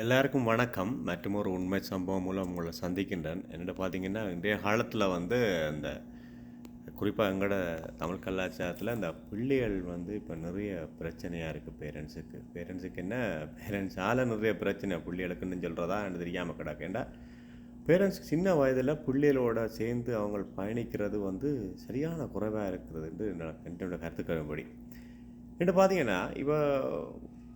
எல்லாருக்கும் வணக்கம். மற்றும் ஒரு உண்மை சம்பவம் மூலம் உங்களை சந்திக்கின்றேன். என்னென்னு பார்த்தீங்கன்னா, இன்றைய காலத்தில் இந்த குறிப்பாக எங்களோட தமிழ் கலாச்சாரத்தில் இந்த பிள்ளைகள் இப்போ நிறைய பிரச்சனையாக இருக்குது பேரண்ட்ஸுக்கு என்ன பேரண்ட்ஸால் நிறைய பிரச்சனை பிள்ளைகளுக்குன்னு சொல்கிறதா எனக்கு தெரியாமல் கிடக்கு. ஏன்டா பேரண்ட்ஸுக்கு சின்ன வயதில் பிள்ளைகளோட சேர்ந்து அவங்க பயணிக்கிறது சரியான குறைவாக இருக்கிறது என்னோட கருத்துக்களின்படி. என்ன பார்த்தீங்கன்னா, இப்போ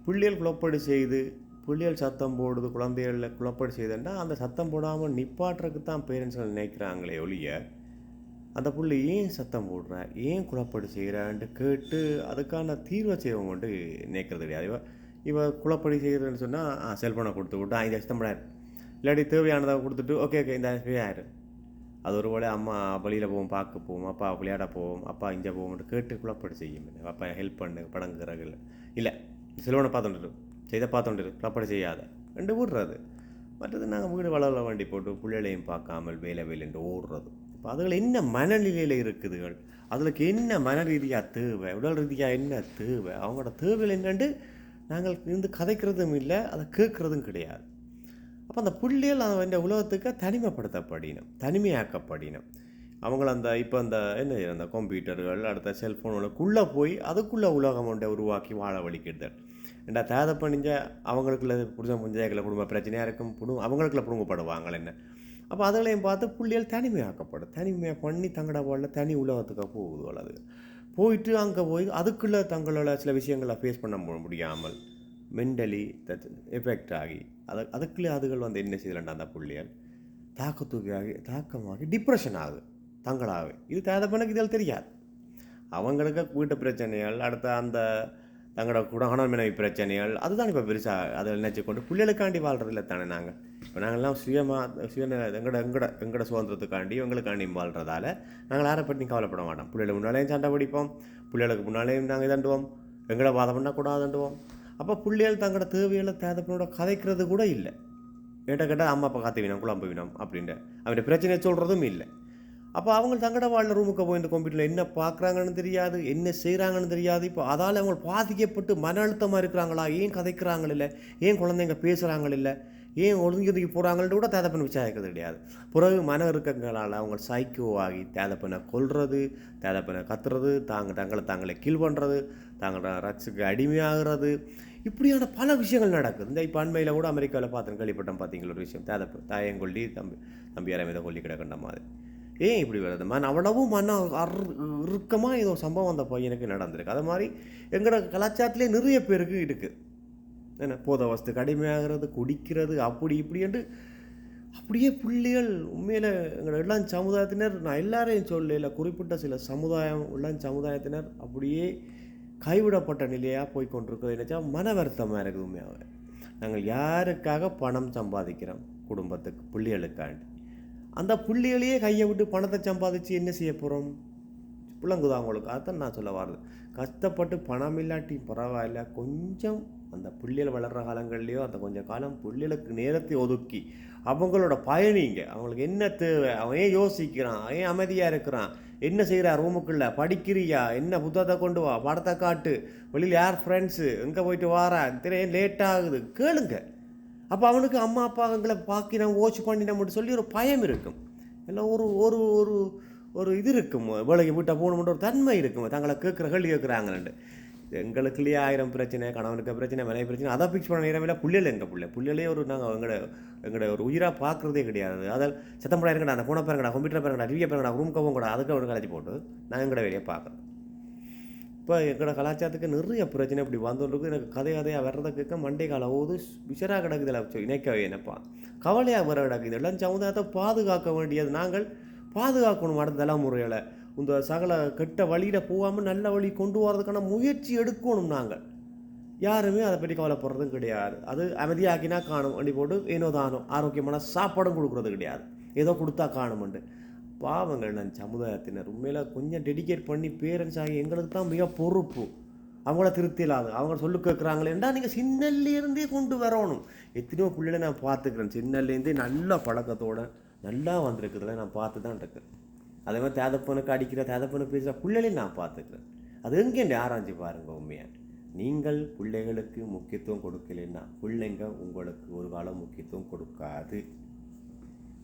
பிள்ளைகள் குழப்படி செய்து புள்ளியல் சத்தம் போடுது, குழந்தைகளில் குழப்படி செய்துன்னா அந்த சத்தம் போடாமல் நிப்பாட்டுறதுக்கு தான் பேரண்ட்ஸ்கள் நினைக்கிறாங்களே ஒழிய, அந்த புள்ளி ஏன் சத்தம் போடுற, ஏன் குழப்படி செய்கிறான்ட்டு கேட்டு அதுக்கான தீர்வை செய்வங்க நினைக்கிறது கிடையாது. இவ குழப்படி செய்கிறேன்னு சொன்னால் செல்ஃபோனை கொடுத்து விட்டு இந்த சத்தம் போடாரு, இல்லாட்டி தேவையானதை கொடுத்துட்டு ஓகே இந்த ஆயிரு. அது ஒரு வேளை அம்மா வழியில் போவோம், பார்க்க போவோம், அப்பா விளையாட போவோம், அப்பா இங்கே போவோம்ட்டு கேட்டு குழப்படி செய்யும். அப்பா ஹெல்ப் பண்ணு படங்குறாங்க இல்லை செல்வனை பார்த்துட்டு செய்த பார்த்துட்டு குழப்படி செய்யாத ரெண்டு விடுறது. மற்றது நாங்கள் வீடு வளர வண்டி போட்டு பிள்ளைகளையும் பார்க்காமல் வேலைன்ட்டு ஓடுறது. இப்போ அதுகள் என்ன மனநிலையில் இருக்குதுகள், அதுக்கு என்ன மன ரீதியாக தேவை, உடல் ரீதியாக என்ன தேவை, அவங்களோட தேவைகள் என்னென்று நாங்கள் இருந்து கதைக்கிறதும் இல்லை, அதை கேட்குறதும் கிடையாது. அப்போ அந்த பிள்ளைகள் அந்த உலகத்துக்கு தனிமையாக்கப்படினம். அவங்கள இப்போ அந்த கம்ப்யூட்டர்கள் அடுத்த செல்ஃபோனுக்குள்ளே போய் அதுக்குள்ளே உலகம் உருவாக்கி வாழ வலிக்கிறது. ஏண்டா தேதை பண்ணிஞ்ச அவங்களுக்குள்ள புரிஞ்ச முஞ்சைகளை குடும்ப பிரச்சனையாக இருக்கும், அவங்களுக்குள்ள புடுங்கப்படுவாங்க என்ன. அப்போ அதெல்லாம் பார்த்து பிள்ளைகள் தனிமையாக பண்ணி தங்கட வாழ்ல தனி உலகத்துக்கு போகுது. அது போயிட்டு அங்கே போய் அதுக்குள்ளே தங்களோட சில விஷயங்களை ஃபேஸ் பண்ண முடியாமல் மென்டலி எஃபெக்ட் ஆகி அதுக்குள்ளே அதுகள் என்ன செய்யலண்டா அந்த பிள்ளைகள் தாக்கமாகி டிப்ரெஷன் ஆகுது தங்களாகவே. இது தேதை பண்ணக்கு இதில் தெரியாது. அவங்களுக்கு வீட்டு பிரச்சனைகள் அடுத்த அந்த தங்களோட குடகணம் மனைவி பிரச்சனைகள் அதுதான் இப்போ பெருசாக அதை நினச்சி கொண்டு பிள்ளைகளுக்காண்டி வாழ்கிறதில்ல தானே. நாங்கள்லாம் எங்களோட சுதந்திரத்துக்காண்டி எங்களுக்காண்டி வாழ்கிறதால நாங்கள் யாரை பற்றி கவலைப்பட மாட்டோம். பிள்ளைகளுக்கு முன்னாலேயும் சண்டை பிடிப்போம், பிள்ளைகளுக்கு முன்னாலேயும் நாங்கள் தண்டுவோம், எங்களை வாதம் பண்ணால் கூடாதுண்டுவோம். அப்போ பிள்ளைகள் தங்களோட தேவைகளை தேவைப்பட கதைக்கிறது கூட இல்லை. கேட்டால் அம்மா அப்பா காத்து வீணம் குழம்பு வீணம் அப்படின்ட்டு அவருடைய பிரச்சனையை சொல்கிறதும் இல்லை. அப்போ அவங்க தங்கட வாழ்ல ரூமுக்கு போய் இந்த கம்ப்யூட்டரில் என்ன பார்க்குறாங்கன்னு தெரியாது, என்ன செய்கிறாங்கன்னு தெரியாது. இப்போ அதால் அவங்க பாதிக்கப்பட்டு மன அழுத்தமாக இருக்கிறாங்களா, ஏன் கதைக்கிறாங்களில்லை, ஏன் குழந்தைங்க பேசுகிறாங்களில்லை, ஏன் ஒதுங்கி போகிறாங்கள்ட்டு கூட தேதப்பண்ண விசாரிக்கிறது கிடையாது. பிறகு மன இறுக்கங்களால் அவங்க சைக்கோ ஆகி தேதப்பண்ணை கொல்றது, தேதப்பண்ணை கத்துறது, தங்களை கில் பண்ணுறது, தாங்களோட ரக்ஸுக்கு அடிமையாகிறது, இப்படியான பல விஷயங்கள் நடக்குது. இந்த இப்போ அண்மையில் கூட அமெரிக்காவில் பார்த்து கேள்விப்பட்டோம். பார்த்தீங்களா ஒரு விஷயம், தாயங்கொல்லி தம்பியாரம் இதை கொல்லி கிடக்கின்ற மாதிரி. ஏன் இப்படி வருது அவ்வளவும் இறுக்கமாக ஏதோ சம்பவம் அந்த பையனுக்கு நடந்திருக்கு. அது மாதிரி எங்களோட கலாச்சாரத்திலே நிறைய பேருக்கு இருக்குது. என்ன போத வஸ்துக்கு அடிமையாகிறது, குடிக்கிறது, அப்படி இப்படின்ட்டு அப்படியே பிள்ளைகள் உண்மையில் எங்களோட இளம் சமுதாயத்தினர், நான் எல்லாரையும் சொல்லல, குறிப்பிட்ட சில இளம் சமுதாயத்தினர் அப்படியே கைவிடப்பட்ட நிலையாக போய் கொண்டிருக்கிறது. நினச்சா மன வருத்தமாக இருக்குது உண்மையாக. நாங்கள் யாருக்காக பணம் சம்பாதிக்கிறோம், குடும்பத்துக்கு பிள்ளைகளுக்காண்டி. அந்த புள்ளிகளையே கையை விட்டு பணத்தை சம்பாதிச்சு என்ன செய்ய போகிறோம், புள்ளங்குதா அவங்களுக்கு. அதுதான் நான் சொல்ல வர்றது. கஷ்டப்பட்டு பணம் இல்லாட்டி பரவாயில்ல, கொஞ்சம் அந்த புள்ளிகள் வளர்கிற காலங்கள்லேயோ அந்த கொஞ்சம் காலம் புள்ளிகளுக்கு நேரத்தை ஒதுக்கி அவங்களோட பயணிங்க, அவங்களுக்கு என்ன தேவை, அவன் ஏன் யோசிக்கிறான், ஏன் அமைதியாக இருக்கிறான், என்ன செய்கிறா ரூமுக்குள்ளே, படிக்கிறியா, என்ன புத்தகத்தை கொண்டு வா, படத்தை காட்டு, வெளியில் யார் ஃப்ரெண்ட்ஸு, எங்கே போயிட்டு வாரா, ஏன் லேட் ஆகுது கேளுங்க. அப்போ அவனுக்கு அம்மா அப்பா எங்களை பார்க்கினோம் ஓச்சு பண்ணினோம்னு சொல்லி ஒரு பயம் இருக்கும், எல்லாம் ஒரு ஒரு ஒரு ஒரு இது இருக்கும், வேலைக்கு வீட்டை போகணுன்ற ஒரு தன்மை இருக்கும். தங்களை கேள்வி கேட்குறாங்கன்ட்டு. எங்களுக்குள்ளேயே 1000 பிரச்சனை, கணவனுக்கு பிரச்சனை, மனைவி பிரச்சனை, அதை ஃபிக்ஸ் பண்ண நேரமில்ல. புள்ளையிலே ஒரு நாங்கள் எங்களோட ஒரு உயிராக பார்க்குறதே கிடையாது. அதில் சத்தம் படம் இருக்கடா, அந்த ஃபோனை பாருங்கடா, கம்ப்யூட்டர் பாருங்கடா, டிவியை பாருங்கடா, ரூம் கவங்க கூட, அதுக்கு அவனுக்கு கலைச்சி போட்டு நாங்கள் எங்களோட வேலையை பார்க்குறோம். இப்போ எங்களோட கலாச்சாரத்துக்கு நிறைய பிரச்சனை இப்படி வந்துருக்கு. எனக்கு கதையாக வர்றதை கேட்க மண்டை கால ஓது விசராக கிடக்குதில் இணைக்கவே என்னப்பா கவலையாக வர கிடக்குது. எல்லாம் சமுதாயத்தை பாதுகாக்க வேண்டியது நாங்கள் பாதுகாக்கணும். அடுத்த தலைமுறையில் இந்த சகல கெட்ட வழியில் போகாமல் நல்ல வழி கொண்டு வரதுக்கான முயற்சி எடுக்கணும். நாங்கள் யாருமே அதை பற்றி கவலைப்படுறதும் கிடையாது. அது அமைதியாக்கினா காணும் வண்டி போட்டு ஏனோ தானோ ஆரோக்கியமான சாப்பாடும் கொடுக்குறது கிடையாது, ஏதோ கொடுத்தா காணுமெண்டு. பாவங்கள் நான் சமுதாயத்தினர் உண்மையில் கொஞ்சம் டெடிகேட் பண்ணி பேரண்ட்ஸ் ஆகி எங்களுக்கு தான் மிக பொறுப்பு. அவங்கள திருத்திலாது, அவங்க சொல்லு கேட்குறாங்களேண்டா நீங்கள் சின்னல்லேருந்தே கொண்டு வரணும். எத்தனையோ பிள்ளைகளை நான் பார்த்துக்கிறேன், சின்னல்லேருந்தே நல்ல பழக்கத்தோடு நல்லா வந்திருக்குதுல நான் பார்த்து தான் இருக்கேன். அதே மாதிரி தேதப்பனுக்கு அடிக்கிற தேதப்பனுக்கு பேசுகிற பிள்ளைகளையும் நான் பார்த்துக்கிறேன். அது எங்கேண்டு ஆராய்ச்சி பாருங்கள் உண்மையாக. நீங்கள் பிள்ளைகளுக்கு முக்கியத்துவம் கொடுக்கலைன்னா பிள்ளைங்க உங்களுக்கு ஒரு காலம் முக்கியத்துவம் கொடுக்காது.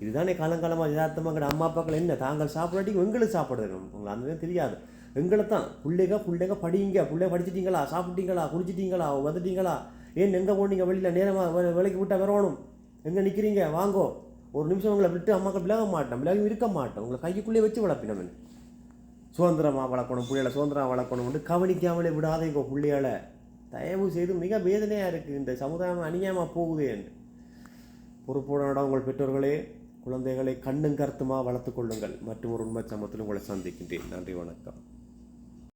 இதுதானே காலங்காலமாக யதார்த்தமாக அம்மா அப்பாக்கள் என்ன தாங்கள் சாப்பிடாட்டிக்கு எங்களுக்கு சாப்பிடுறது உங்களுக்கு அந்த தெரியாது. எங்களை தான் பிள்ளைங்க படிங்க, பிள்ளைங்க படிச்சிட்டிங்களா, சாப்பிட்டீங்களா, குடிச்சிட்டிங்களா, வந்துட்டீங்களா, ஏன் எங்கே போனீங்க, வெளியில் நேரமாக வேலைக்கு விட்டால் வரணும், எங்கே நிற்கிறீங்க, வாங்கோ, ஒரு நிமிஷம் உங்களை விட்டு அம்மாக்கள் விலகவும் இருக்க மாட்டோம். உங்களை கைக்குள்ளே வச்சு வளர்ப்பினோம். சுதந்திரமாக வளர்க்கணும், பிள்ளைகளை சுதந்திரமாக வளர்க்கணும்னு கவனிக்காமலே விடாதீங்க பிள்ளைகளை. தயவு செய்து மிக வேதனையாக இருக்குது. இந்த சமுதாயம் அநியாயமாக போகுது என்று பொறுப்போட உங்கள் பெற்றோர்களே குழந்தைகளை கண்ணும் கருத்துமாக வளர்த்து கொள்ளுங்கள். மற்றும் ஒரு உண்மை சமத்தில் உங்களை சந்திக்கின்றேன். நன்றி, வணக்கம்.